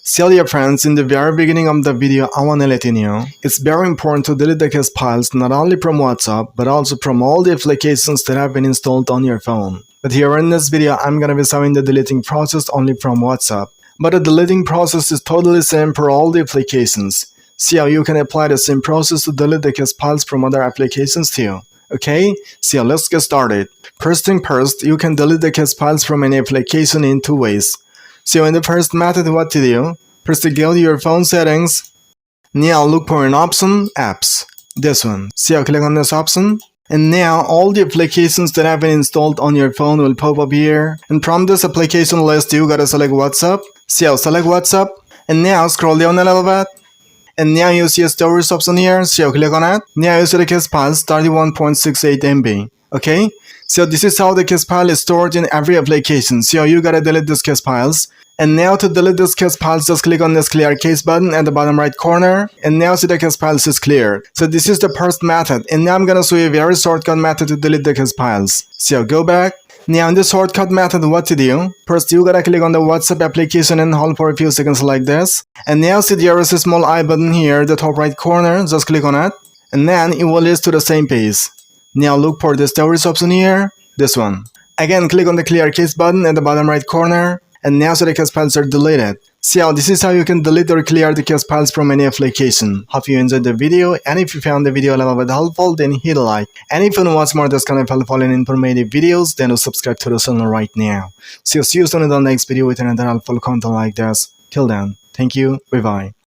So dear friends, in the very beginning of the video, I want to let you know, it's very important to delete the cache files not only from WhatsApp, but also from all the applications that have been installed on your phone. But here in this video, I'm gonna be showing the deleting process only from WhatsApp. But the deleting process is totally same for all the applications. See how you can apply the same process to delete the cache files from other applications too. Okay, so let's get started. First thing first, you can delete the cache files from any application in two ways. So in the first method, what to do? First, to go to your phone settings. Now look for an option, apps. This one. So click on this option. And now all the applications that have been installed on your phone will pop up here. And from this application list, you gotta select WhatsApp. So select WhatsApp. And now scroll down a little bit. And now you see a storage option here. So click on it. Now you see the cache files 31.68 MB. Okay. So this is how the cache file is stored in every application. So you gotta delete these cache files. And now to delete this cache files, just click on this clear cache button at the bottom right corner. And now see the cache files is cleared. So this is the first method. And now I'm gonna show you a very shortcut method to delete the cache files. So go back. Now in this shortcut method, what to do? First, you gotta click on the WhatsApp application and hold for a few seconds like this. And now see there is a small I button here, the top right corner. Just click on it. And then it will lead to the same page. Now look for the storage option here, this one. Again, click on the clear cache button at the bottom right corner. And now so the cache files are deleted. So this is how you can delete or clear the cache files from any application. Hope you enjoyed the video, and if you found the video a little bit helpful, then hit a like. And if you want to watch more of this kind of helpful and informative videos, then subscribe to the channel right now. So see you soon in the next video with another helpful content like this. Till then, thank you, bye bye.